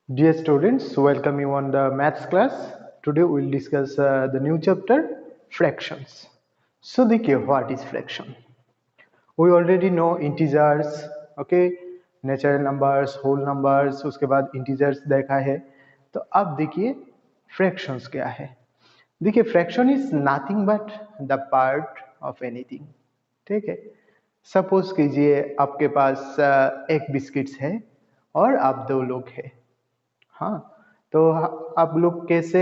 Dear students, welcome you on the maths class. Today we will discuss the new chapter fractions. So देखिए what is fraction? We already know integers, okay, natural numbers, whole numbers, उसके बाद integers देखा है. तो अब देखिए fractions क्या है. देखिए fraction is nothing but the part of anything. ठीक है. सपोज कीजिए आपके पास एक बिस्किट्स है और आप दो लोग हैं. हाँ, तो आप लोग कैसे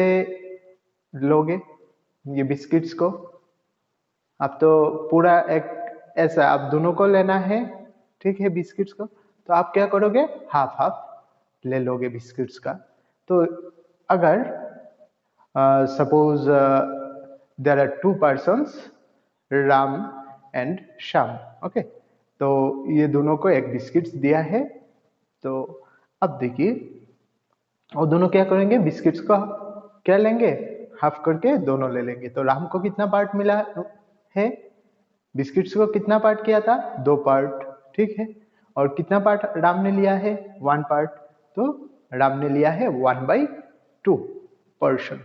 लोगे ये बिस्किट्स को? आप तो पूरा एक ऐसा आप दोनों को लेना है, ठीक है, बिस्किट्स को. तो आप क्या करोगे? हाफ हाफ ले लोगे बिस्किट्स का. तो अगर suppose there are two persons, Ram and Shyam, okay, तो ये दोनों को एक बिस्किट्स दिया है. तो अब देखिए और दोनों क्या करेंगे, बिस्किट्स का क्या लेंगे, हाफ करके दोनों ले लेंगे. तो राम को कितना पार्ट मिला है? बिस्किट्स को कितना पार्ट किया था? 2 पार्ट, ठीक है. और कितना पार्ट राम ने लिया है? 1 पार्ट. तो राम ने लिया है 1/2 पर्सन,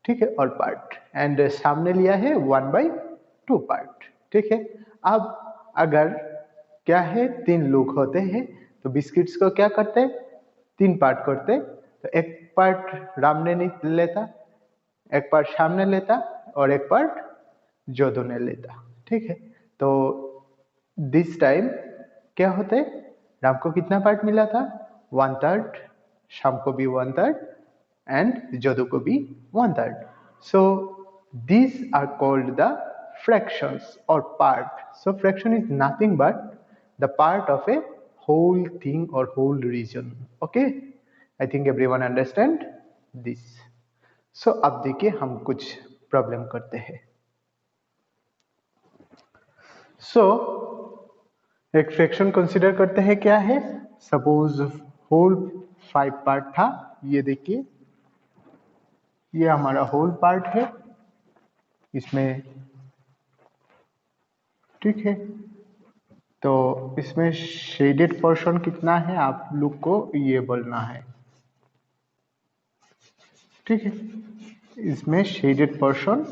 ठीक है, और पार्ट. एंड श्याम ने लिया है 1/2 पार्ट, ठीक है. अब अगर क्या है, 3 लोग होते हैं तो बिस्किट्स को क्या करते, 3 पार्ट करते. तो एक पार्ट राम ने नहीं लेता, एक पार्ट श्याम ने लेता और एक पार्ट जोधो ने लेता, ठीक है. तो दिस टाइम क्या होता है, राम को कितना पार्ट मिला था? 1/3, श्याम को भी 1/3 एंड जोधो को भी 1/3. सो these are called the fractions or part. So fraction is nothing but the part of a whole thing or whole region. Okay, I think everyone understand this. So अब देखिए हम कुछ प्रॉब्लम करते हैं. So एक fraction consider करते हैं. क्या है? सपोज होल 5 पार्ट था. ये देखिए ये हमारा होल पार्ट है इसमें, ठीक है. तो इसमें शेडेड पोर्शन कितना है आप लोग को ये बोलना है, ठीक है. इसमें शेडेड पोर्शन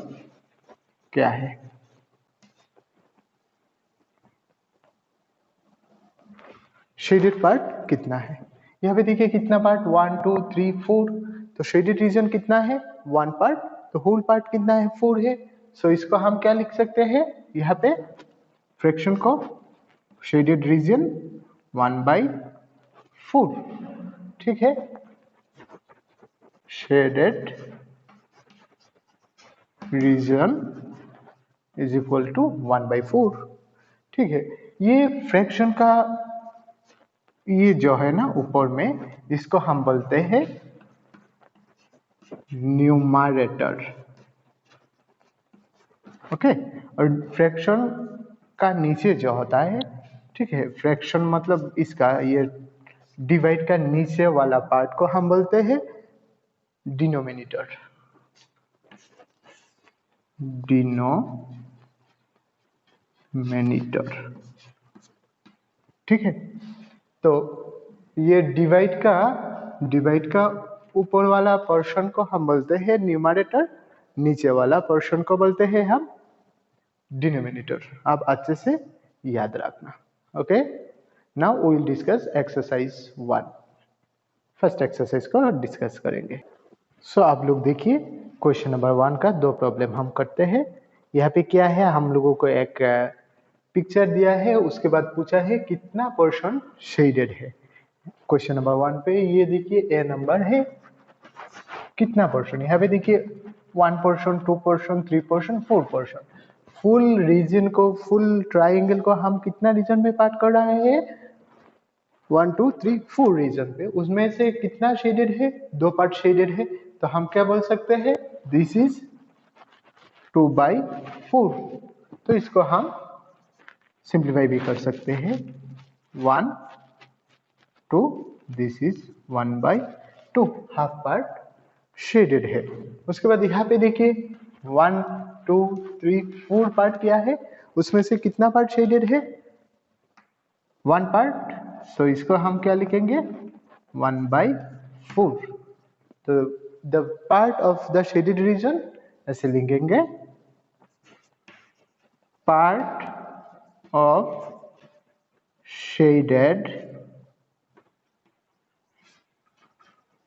क्या है? शेडेड पार्ट कितना है? यहाँ पे देखिए कितना पार्ट, 1 2 3 4. तो शेडेड रीजन कितना है? 1 पार्ट. तो होल पार्ट कितना है? 4 है. सो इसको हम क्या लिख सकते हैं यहाँ पे, फ्रैक्शन को शेडेड रीजन 1/4, ठीक है. Shaded region is equal to 1/4, ठीक है. ये फ्रैक्शन का ये जो है ना ऊपर में, इसको हम बोलते हैं न्यूमरेटर, ओके. और फ्रैक्शन का नीचे जो होता है, ठीक है, फ्रैक्शन मतलब इसका ये डिवाइड का नीचे वाला पार्ट को हम बोलते हैं डिनोमिनेटर. डिनोमिनेटर, ठीक है. तो ये डिवाइड का ऊपर वाला पोर्शन को हम बोलते हैं न्यूमरेटर, नीचे वाला पोर्शन को बोलते हैं हम डिनोमिनेटर. आप अच्छे से याद रखना, okay. Now we will discuss exercise 1. First exercise को डिस्कस करेंगे. सो आप लोग देखिए क्वेश्चन नंबर 1 का 2 प्रॉब्लम हम करते हैं. यहाँ पे क्या है, हम लोगों को एक पिक्चर दिया है, उसके बाद पूछा है कितना पोर्शन शेडेड है. क्वेश्चन नंबर 1 पे ये देखिए ए नंबर है, कितना पोर्शन, यहाँ पे देखिए 1 portion, 2 portion, 3 portion, 4 portion. Full region को, फुल ट्राइंगल को हम कितना रीजन में पार्ट कर रहे हैं? 1 2 3 4 रीजन पे. उसमें से कितना शेडेड है? 2 पार्ट शेडेड है. तो हम क्या बोल सकते हैं? This is 2/4. तो इसको हम सिंप्लीफाई भी कर सकते हैं. 1 2, this is 1/2, half part shaded है. उसके बाद यहाँ पे देखिए 1 2 3 4 पार्ट क्या है, उसमें से कितना पार्ट शेडेड है? 1 पार्ट. तो इसको हम क्या लिखेंगे? 1/4. 4। तो the part of the shaded region ऐसे लिखेंगे, part of shaded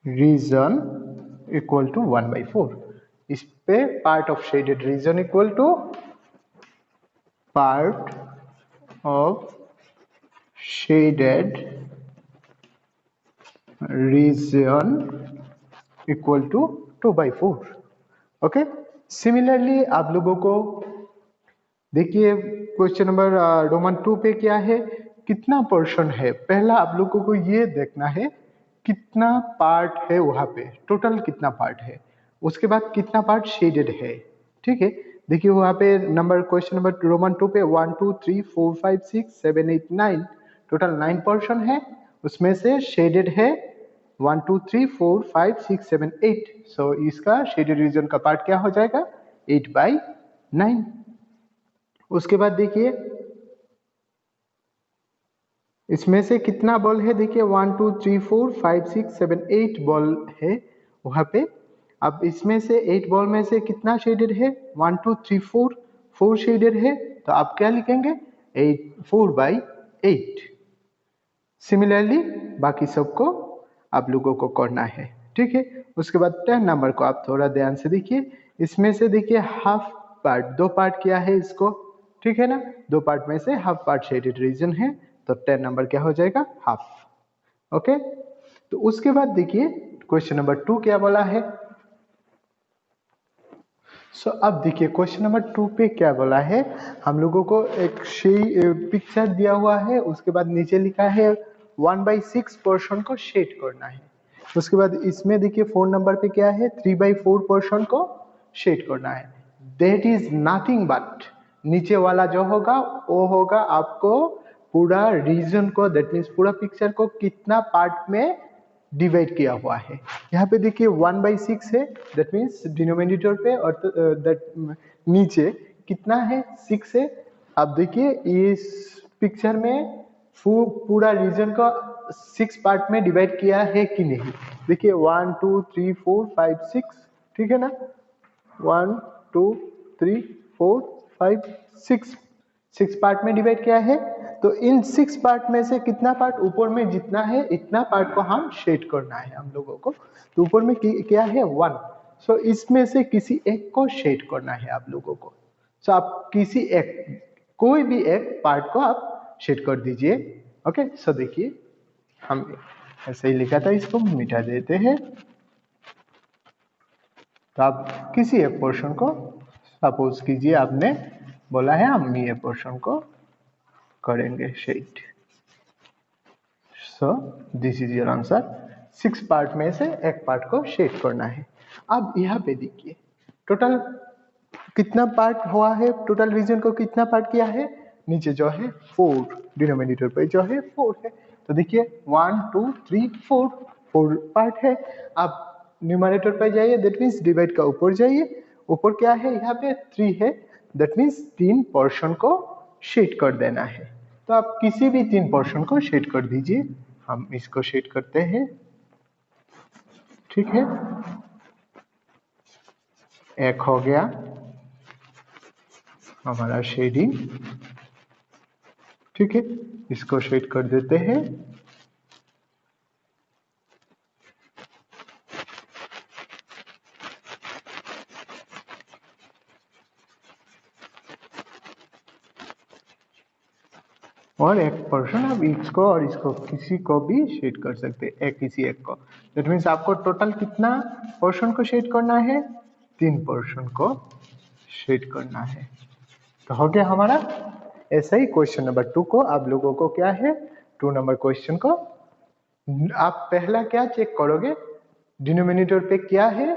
region equal to 1/4। इस पे part of shaded region equal to part of shaded region equal to 2/4। Okay, similarly आप लोगों को देखिए क्वेश्चन नंबर रोमन 2 पे क्या है, कितना पोर्शन है। पहला आप लोगों को ये देखना है कितना पार्ट है वहां पे, टोटल कितना पार्ट है, उसके बाद कितना पार्ट शेडेड है। ठीक है, देखिए वहां पे नंबर क्वेश्चन नंबर रोमन 2 पे 1 2 3 4 5 6 7 8 9 टोटल 9 पोर्शन है, उसमें से शेडेड है 1 2 3 4 5 6 7 8। सो इसका शेडेड रीजन का पार्ट क्या हो जाएगा, 8/9। उसके बाद देखिए इसमें से कितना बॉल है, देखिए 1 2 3 4 5 6 7 8 बॉल है वहां पे। अब इसमें से 8 बॉल में से कितना शेडेड है, 1 2 3 4 शेडेड है, तो आप क्या लिखेंगे, 4/8। सिमिलरली बाकी सबको आप लोगों को करना है। ठीक है, उसके बाद 10 नंबर को आप थोड़ा ध्यान से देखिए, इसमें से देखिए हाफ पार्ट, 2 पार्ट किया है इसको, ठीक है ना, 2 पार्ट में से हाफ पार्ट शेडेड रीजन है, तो 10 नंबर क्या हो जाएगा, हाफ। ओके, तो उसके बाद देखिए क्वेश्चन नंबर 2 क्या बोला है। सो अब देखिए क्वेश्चन नंबर 2 पे क्या बोला है, हम लोगों को एक पिक्चर दिया हुआ है, उसके बाद नीचे लिखा है 1/6 पोर्शन को शेड करना है। उसके बाद इसमें देखिए 4 नंबर पे क्या है, 3/4 पोर्शन को शेड करना है। दैट इज नथिंग बट, नीचे वाला जो होगा वो होगा आपको पूरा रीजन को, दैट मीन्स पूरा पिक्चर को कितना पार्ट में डिवाइड किया हुआ है। यहाँ पे देखिए 1/6 है, दैट मीन्स डिनोमिनेटर पे, और दैट नीचे कितना है, 6 है। अब देखिए इस पिक्चर में पूरा रीजन का 6 पार्ट में डिवाइड किया है कि नहीं। देखिए 1 2 3 4 5 6, ठीक है ना, 1 2 3 4 5 6 पार्ट में डिवाइड किया है। तो इन 6 पार्ट में से कितना पार्ट ऊपर में जितना है इतना पार्ट को हम शेड करना है हम लोगों को। तो ऊपर में क्या है, 1। सो इसमें से किसी एक को शेड करना है आप लोगों को। सो आप किसी एक, कोई भी एक पार्ट को आप शेड कर दीजिए। ओके, सो देखिए हम ऐसे ही लिखा था, इसको मिटा देते हैं। तो आप किसी एक पोर्शन को, सपोज कीजिए आपने बोला है हम ये पोर्शन को करेंगे shade. So this is your answer, 6 part में से एक पार्ट को शेड करना है। अब यहाँ पे देखिए टोटल कितना पार्ट हुआ है, टोटल रीजन को कितना पार्ट किया है, नीचे जो है 4, डिनोमिनेटर पे जो है 4 है। तो देखिए 1 2 3 4 पार्ट है। अब न्यूमरेटर पे जाइए, दैट मीन्स डिवाइड का ऊपर जाइए, ऊपर क्या है, यहाँ पे 3 है, दैट मीन्स 3 पोर्शन को शेड कर देना है। तो आप किसी भी 3 पोर्शन को शेड कर दीजिए। हम इसको शेड करते हैं, ठीक है, एक हो गया हमारा शेडिंग, ठीक है, इसको शेड कर देते हैं। और एक पर्सन आप इसको और इसको किसी को भी शेड कर सकते हैं, एक किसी एक को। दैट मीन्स आपको टोटल कितना पोर्शन को शेड करना है, 3 पोर्शन को शेड करना है। तो हो गया हमारा। ऐसा ही क्वेश्चन नंबर 2 को आप लोगों को क्या है, 2 नंबर क्वेश्चन को आप पहला क्या चेक करोगे, डिनोमिनेटर पे क्या है,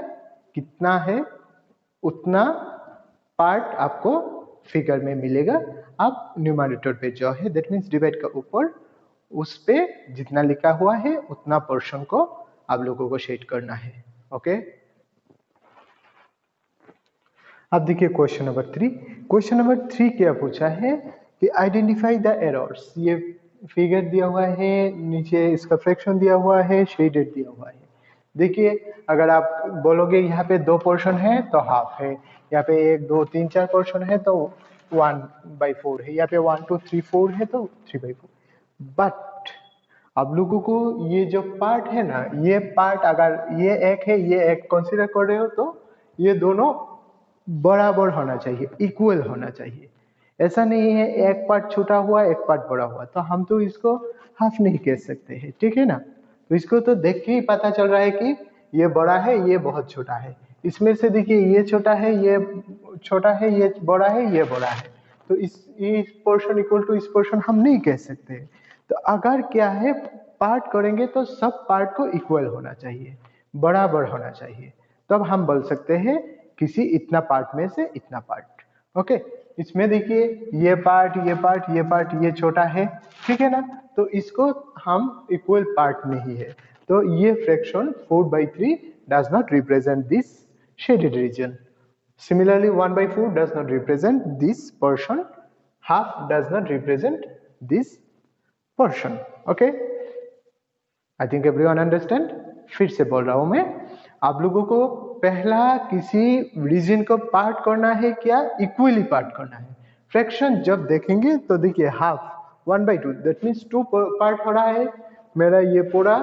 कितना है, उतना पार्ट आपको फिगर में मिलेगा। आप न्यूमरेटर पे जो है, दैट मीन्स डिवाइड का ऊपर, उस पे जितना लिखा हुआ है उतना पोर्शन को आप लोगों को शेड करना है। ओके, अब देखिए क्वेश्चन नंबर 3। क्वेश्चन नंबर 3 क्या पूछा है कि आइडेंटिफाई द एरर्स। ये फिगर दिया हुआ है, नीचे इसका फ्रैक्शन दिया हुआ है, शेडेड दिया हुआ है। देखिए अगर आप बोलोगे यहाँ पे 2 पोर्शन है तो हाफ है, यहाँ पे 1 2 3 4 पोर्शन है तो 1/4 है, यहाँ पे 1 2 3 4 है तो 3/4। बट आप लोगों को ये जो पार्ट है ना, ये पार्ट अगर ये एक है ये एक कंसीडर कर रहे हो तो ये दोनों बराबर होना चाहिए, इक्वल होना चाहिए। ऐसा नहीं है एक पार्ट छोटा हुआ एक पार्ट बड़ा हुआ, तो हम तो इसको हाफ नहीं कह सकते हैं, ठीक है ना। तो इसको तो देख के ही पता चल रहा है कि ये बड़ा है ये बहुत छोटा है। इसमें से देखिए ये छोटा है ये छोटा है, ये बड़ा है ये बड़ा है, तो इस पोर्शन इक्वल टू इस पोर्शन हम नहीं कह सकते। तो अगर क्या है पार्ट करेंगे तो सब पार्ट को इक्वल होना चाहिए, बराबर होना चाहिए, तब हम बोल सकते हैं किसी इतना पार्ट में से इतना पार्ट। ओके, इसमें देखिए ये पार्ट ये पार्ट ये पार्ट ये छोटा है, ठीक है ना, तो इसको हम इक्वल पार्ट नहीं है, तो ये fraction 4/3 does not represent this shaded region. Similarly 1/4 does not represent this portion, half does not represent this portion. Okay, I think everyone understand। फिर से बोल रहा हूं मैं, आप लोगों को पहला किसी रीजन को पार्ट करना है क्या, इक्वली पार्ट करना है। फ्रैक्शन जब देखेंगे तो देखिए हाफ 1/2 दैट मीन्स 2 पार्ट हो रहा है मेरा ये पूरा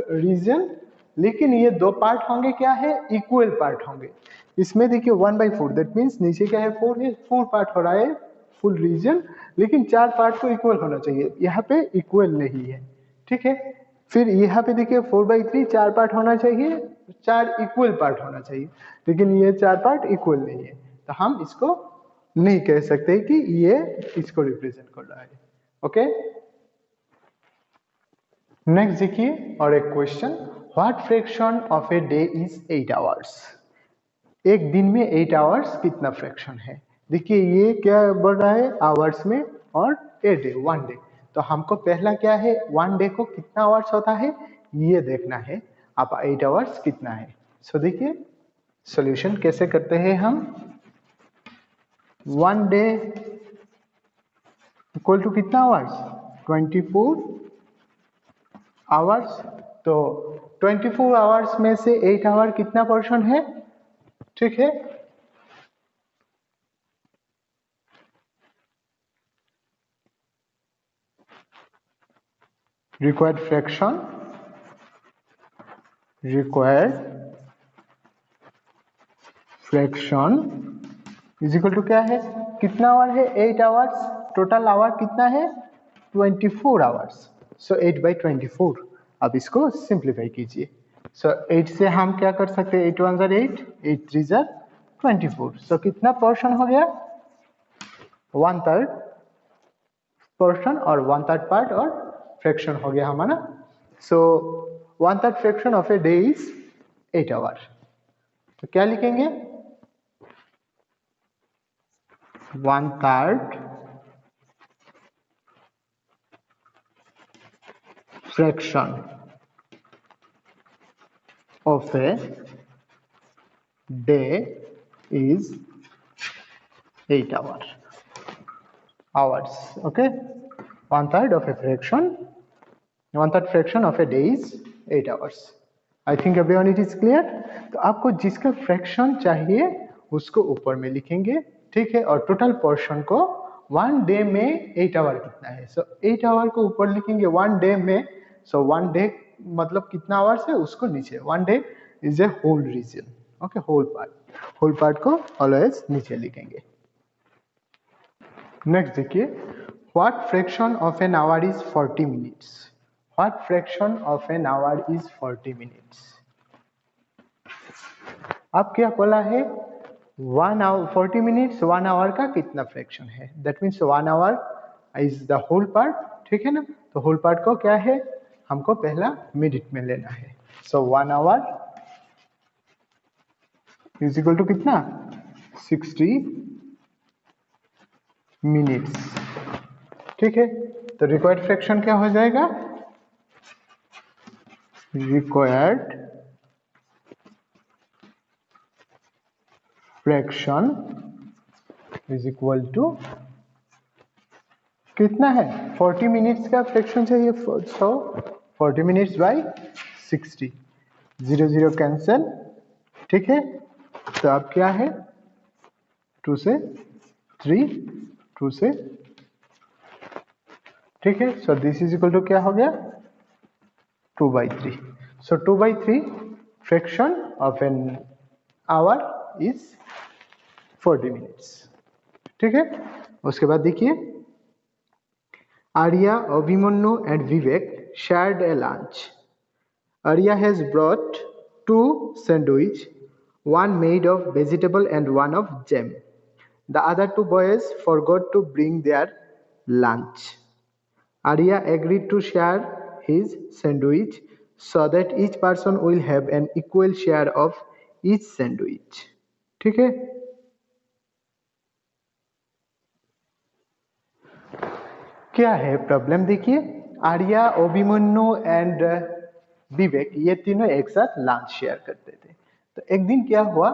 रीजन, लेकिन ये 2 पार्ट होंगे क्या है, इक्वल पार्ट होंगे। इसमें देखिए 1/4 दैट मीन्स नीचे क्या है 4 है, 4 पार्ट हो रहा है फुल रीजन, लेकिन 4 पार्ट को इक्वल होना चाहिए, यहाँ पे इक्वल नहीं है, ठीक है। फिर यहाँ पे देखिए 4/3 4 पार्ट होना चाहिए, 4 इक्वल पार्ट होना चाहिए, लेकिन ये 4 पार्ट इक्वल नहीं है, तो हम इसको नहीं कह सकते कि ये इसको रिप्रेजेंट कर रहा है। ओके, नेक्स्ट देखिए और एक question, what fraction of a day is 8 hours. एक दिन में 8 आवर्स कितना फ्रैक्शन है। देखिए ये क्या बढ़ रहा है आवर्स में और ए डे 1 डे, तो हमको पहला क्या है 1 डे को कितना आवर्स होता है ये देखना है, आप 8 आवर्स कितना है। सो देखिए सॉल्यूशन कैसे करते हैं हम, 1 डे इक्वल टू कितना आवर्स 24 आवर्स, तो 24 आवर्स में से 8 आवर कितना पोर्शन है, ठीक है। Required fraction is equal to क्या है, कितना आवर है 8 आवर्स, टोटल आवर कितना है 24 आवर्स, सो 8/24। अब इसको सिंप्लीफाई कीजिए, सो 8 से हम क्या कर सकते हैं 8 1 जार 8 8 3 जार 24, सो कितना पोर्शन हो गया 1/3 पोर्शन और 1/3 पार्ट और फ्रैक्शन हो गया हमारा। So 1/3 fraction of a day is 8 hour, तो क्या लिखेंगे 1/3 fraction of a day is 8 hours। Okay, 1/3 of a fraction, 1/3 fraction of a day is 8 hours। I think everyone it is clear। तो आपको जिसका फ्रैक्शन चाहिए उसको ऊपर में लिखेंगे, ठीक है, और टोटल पोर्शन को 1 डे में 8 आवर कितना है, सो 8 आवर को ऊपर लिखेंगे 1 डे में, सो 1 डे मतलब कितना आवर्स है उसको नीचे, 1 day is a whole region. Okay, whole part को ऑलवेज नीचे लिखेंगे। नेक्स्ट देखिए, what fraction of an hour is 40 minutes. What fraction of an hour is 40 minutes. अब क्या बोला है 1 आवर 40 मिनट्स 1 आवर का कितना फ्रैक्शन है, that means 1 hour is the whole part, ठीक है ना। तो होल पार्ट को क्या है हमको पहला मिनट में लेना है, सो 1 आवर इज इक्वल टू कितना 60 मिनट्स, ठीक है। तो रिक्वायर्ड फ्रैक्शन क्या हो जाएगा, required fraction is equal to कितना है 40 मिनट्स का फ्रैक्शन चाहिए, सो 40 मिनट्स बाई 60, 0 0 कैंसिल, ठीक है। तो अब क्या है, 2 से 3, 2 से, ठीक है। So this is equal to क्या हो गया, 2/3। So 2/3 fraction of an hour is 40 minutes, ठीक है। उसके बाद देखिए, Arya, Abhimanyu and Vivek shared a lunch. Arya has brought 2 sandwiches, one made of vegetable and one of jam. The other 2 boys forgot to bring their lunch. Arya agreed to share his sandwich so that each person will have an equal share of each sandwich. ठीक है। क्या है problem, देखिए, Arya, Abhimanyu and विवेक ये तीनों एक साथ lunch share करते थे। तो एक दिन क्या हुआ,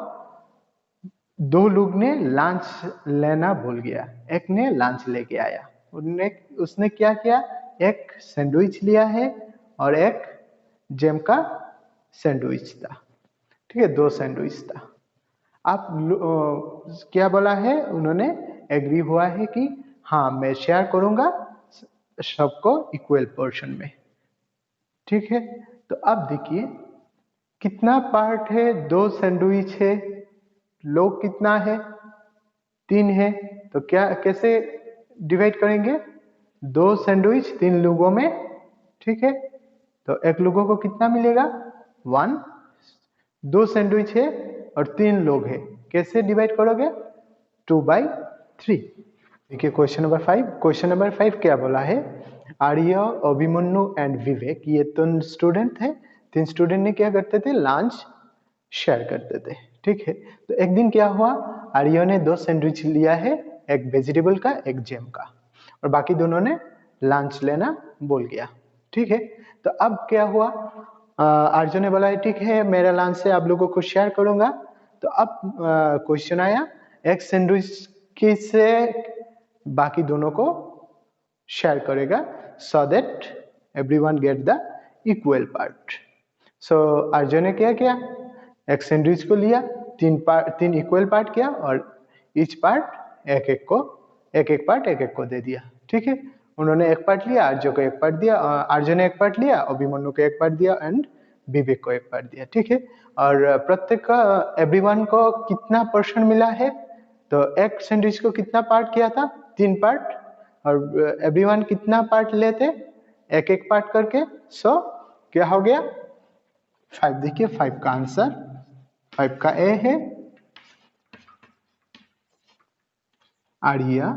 2 लोग ने लंच लेना भूल गया। एक ने लंच लेके आया, उसने क्या किया, एक सैंडविच लिया है और एक जैम का सैंडविच था, ठीक है। 2 सैंडविच था। आप क्या बोला है, उन्होंने एग्री हुआ है कि हाँ मैं शेयर करूंगा सबको इक्वल पोर्शन में, ठीक है। तो अब देखिए कितना पार्ट है, 2 सैंडविच है, लोग कितना है, 3 है। तो क्या कैसे डिवाइड करेंगे, 2 सैंडविच 3 लोगों में, ठीक है। तो एक लोगों को कितना मिलेगा, 1। 2 सैंडविच है और 3 लोग है, कैसे डिवाइड करोगे, 2/3। देखिए क्वेश्चन नंबर 5। क्वेश्चन नंबर 5 क्या बोला है, आर्य, अभिमन्यु एंड विवेक ये 3 स्टूडेंट थे। 3 स्टूडेंट ने क्या करते थे, लंच शेयर करते थे, ठीक है। तो एक दिन क्या हुआ, आर्य ने 2 सैंडविच लिया है, एक वेजिटेबल का एक जैम का, और बाकी दोनों ने लंच लेना भूल गया, ठीक है। तो अब क्या हुआ, आर्य ने बोला ठीक है मेरा लंच से आप लोगों को शेयर करूंगा। तो अब क्वेश्चन आया, एक सैंडविच किससे बाकी दोनों को शेयर करेगा, so that everyone get the equal part. So Arya ने क्या किया, एक सैंडविच को लिया, 3 इक्वल पार्ट किया और ईच पार्ट एक एक पार्ट एक एक को दे दिया, ठीक है। उन्होंने एक पार्ट लिया, आर्य को एक पार्ट दिया, आर्य ने एक पार्ट लिया, अभिमन्यु को एक पार्ट दिया एंड विवेक को एक पार्ट दिया, ठीक है। और प्रत्येक एवरीवन को कितना पोर्शन मिला है, तो एक सैंडविच को कितना पार्ट किया था, 3 पार्ट, और एवरीवन कितना पार्ट लेते, एक एक पार्ट करके। सो क्या हो गया, 5। देखिए 5 का आंसर, 5 का ए है, Arya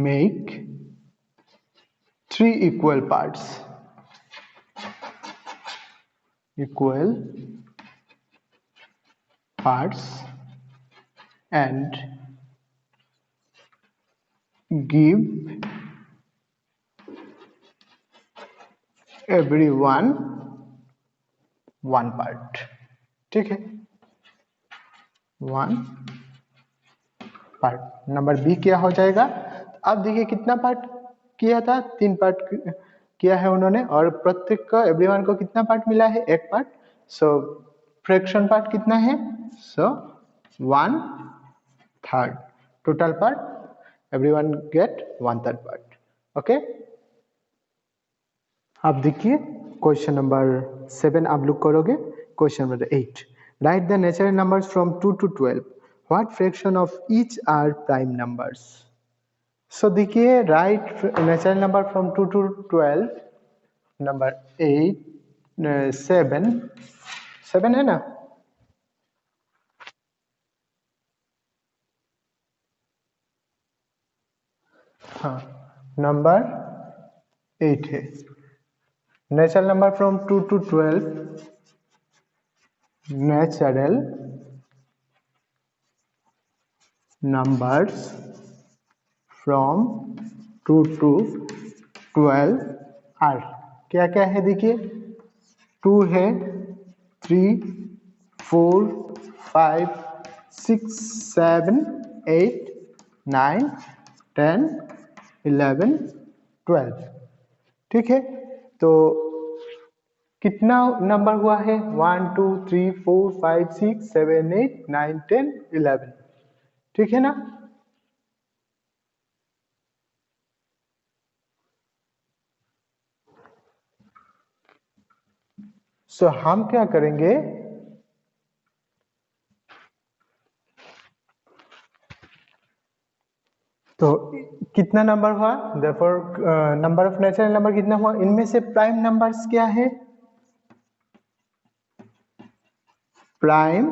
make 3 equal parts and give everyone 1 part, ठीक है, 1 पार्ट। नंबर बी क्या हो जाएगा, अब देखिए कितना पार्ट किया था, 3 पार्ट किया है उन्होंने, और प्रत्येक को एवरीवन को कितना पार्ट मिला है, 1 पार्ट। सो फ्रैक्शन पार्ट कितना है, so 1/3, total part everyone get 1/3 part, okay. अब देखिए क्वेश्चन नंबर 7 आप लोग करोगे। Question number 8, write the natural numbers from 2 to 12, what fraction of each are prime numbers. So देखिए, write natural number from 2 to 12, number 8, 7 है ना, हाँ, number 8 है। Natural number from 2 to 12, natural numbers from 2 to 12 are क्या क्या है, देखिए 2 है, 3, 4, 5, 6, 7, 8, 9, 10, 11, 12। ठीक है, तो कितना नंबर हुआ है? 1 2 3 4 5 6 7 8 9 10 11। ठीक है ना? सो हम क्या करेंगे, तो कितना नंबर हुआ? Therefore number of natural number कितना हुआ? इनमें से प्राइम नंबर्स क्या है? Prime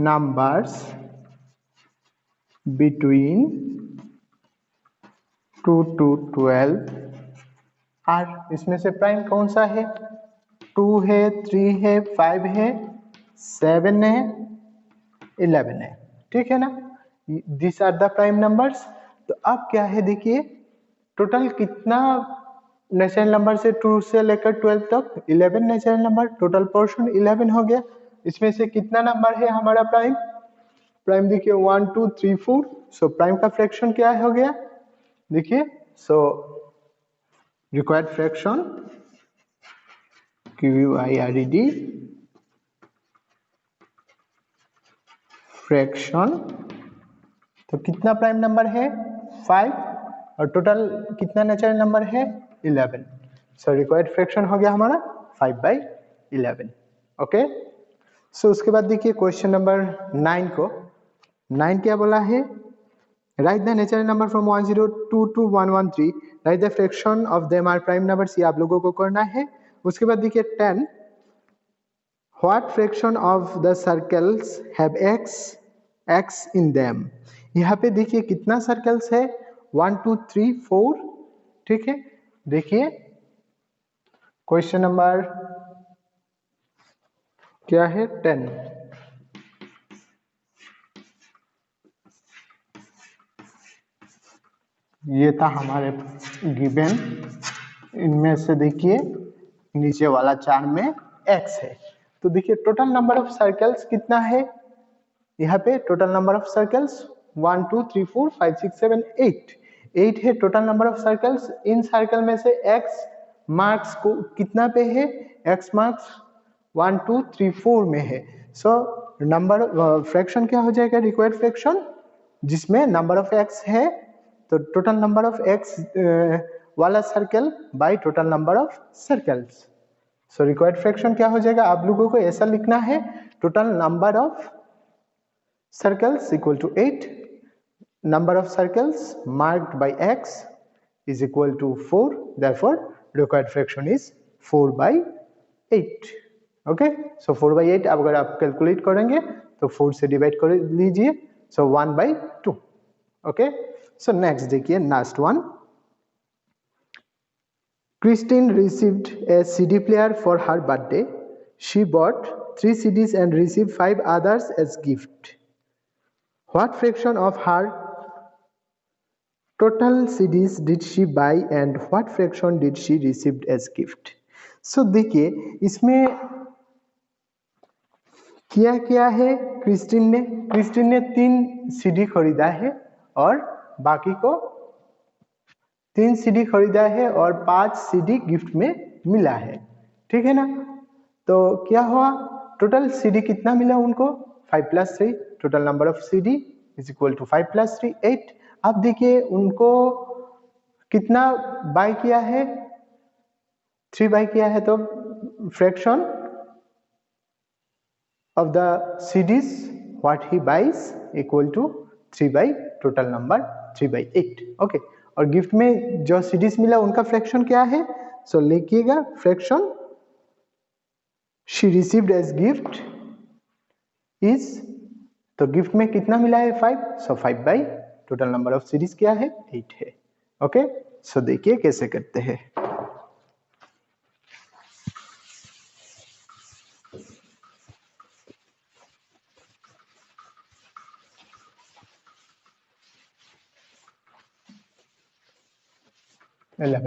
numbers between 2 to 12 are. इसमें से प्राइम कौन सा है? 2 है, 3 है, 5 है, 7 है, 11 है। ठीक है ना? This are the prime numbers. तो अब क्या है, देखिए टोटल कितना नेचुरल नंबर से 2 से लेकर 12 तक 11 नेचुरल नंबर, टोटल पोर्शन 11 हो गया। इसमें से कितना नंबर है हमारा प्राइम? प्राइम देखिए 1 2 3 4। सो प्राइम का फ्रैक्शन क्या हो गया? देखिए, so required fraction QUIRED fraction, तो कितना प्राइम नंबर है? 5, और टोटल कितना नेचुरल नंबर है? 11। सो रिक्वायर्ड फ्रैक्शन हो गया हमारा 5/11। ओके, सो उसके बाद देखिए क्वेश्चन नंबर 9 को। 9 क्या बोला है? Write the natural number from 102 to 113, write the fraction of them are prime numbers. ये आप लोगों को करना है। उसके बाद देखिए 10, what fraction of the circles have x in them। यहाँ पे देखिए कितना सर्कल्स है? 1 2 3 4। ठीक है, देखिए क्वेश्चन नंबर क्या है? 10। ये था हमारे गिवन। इनमें से देखिए नीचे वाला 4 में x है। तो देखिए टोटल नंबर ऑफ सर्कल्स कितना है? यहाँ पे टोटल नंबर ऑफ सर्कल्स 1 2 3 4 5 6 7 8 8 है total number of circles. In circle में से x मार्क्स को कितना पे है? x मार्क्स 1 2 3 4 में है। सो नंबर फ्रैक्शन क्या हो जाएगा? रिक्वायर्ड फ्रैक्शन, जिसमें नंबर ऑफ x है, तो टोटल नंबर ऑफ x वाला circle by total number of circles. So required fraction क्या हो जाएगा? आप लोगों को ऐसा लिखना है, total number of circles equal to 8, number of circles marked by x is equal to 4, therefore required fraction is 4/8। Okay, सो 4/8 अब अगर आप कैलकुलेट करेंगे तो 4 से डिवाइड कर लीजिए, सो 1/2। ओके, सो नेक्स्ट देखिए last one. Christine received a CD player for her birthday. She bought 3 CDs and received 5 others as gift. What fraction of her total CDs did she buy and what fraction did she receive as gift? So देखिए इसमें क्या क्या है? Christine ने 3 CD खरीदा है और बाकी को 3 CD खरीदा है और 5 CD गिफ्ट में मिला है। ठीक है ना? तो क्या हुआ? टोटल CD कितना मिला उनको? 5 + 3। Total number of CD is equal to 5 + 3 8। अब देखिए उनको कितना बाय किया है? 3 बाय किया है, तो fraction of the CDs what he buys equal to 3 by total number 3/8। Okay, और गिफ्ट में जो CDs मिला उनका फ्रैक्शन क्या है? सो लिखिएगा fraction she received as gift is, तो गिफ्ट में कितना मिला है? 5, so 5 by total number of सीरीज क्या है? 8 है। ओके, सो देखिए कैसे करते हैं।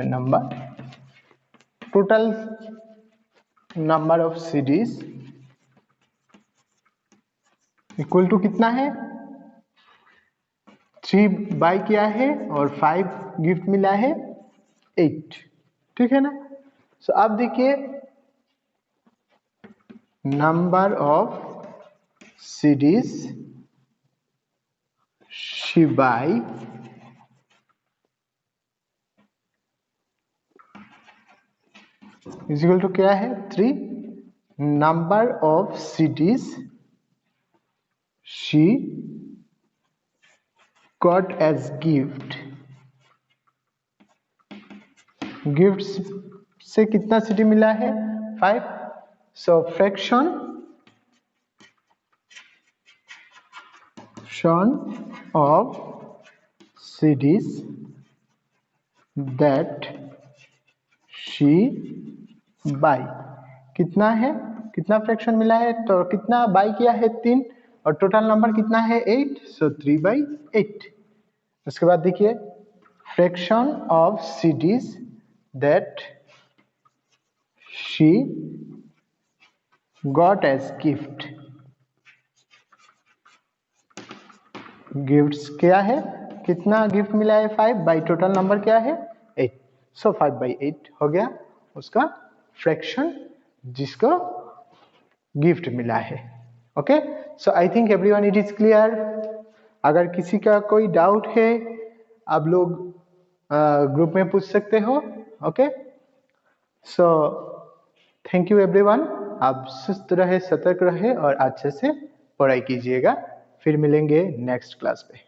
नंबर टोटल नंबर ऑफ सीरीज इक्वल टू कितना है? 3 बाई किया है और 5 गिफ्ट मिला है 8, ठीक है ना। सो अब देखिए number of CDs she buy is equal to क्या है 3 number of CDs she got as gift. Gift से कितना सीडी मिला है 5। So fraction of CDs that she buy कितना है, कितना फ्रैक्शन मिला है, तो कितना बाई किया है 3 और टोटल नंबर कितना है 8। सो 3/8। उसके बाद देखिए fraction of CDs that she got as gift. Gifts क्या है, कितना गिफ्ट मिला है 5 बाई टोटल नंबर क्या है 8। सो 5/8 हो गया उसका फ्रैक्शन जिसको गिफ्ट मिला है। Okay, so I think everyone it is clear. अगर किसी का कोई डाउट है आप लोग ग्रुप में पूछ सकते हो। Okay, so thank you everyone. आप सुस्त रहे, सतर्क रहे और अच्छे से पढ़ाई कीजिएगा। फिर मिलेंगे नेक्स्ट क्लास पे।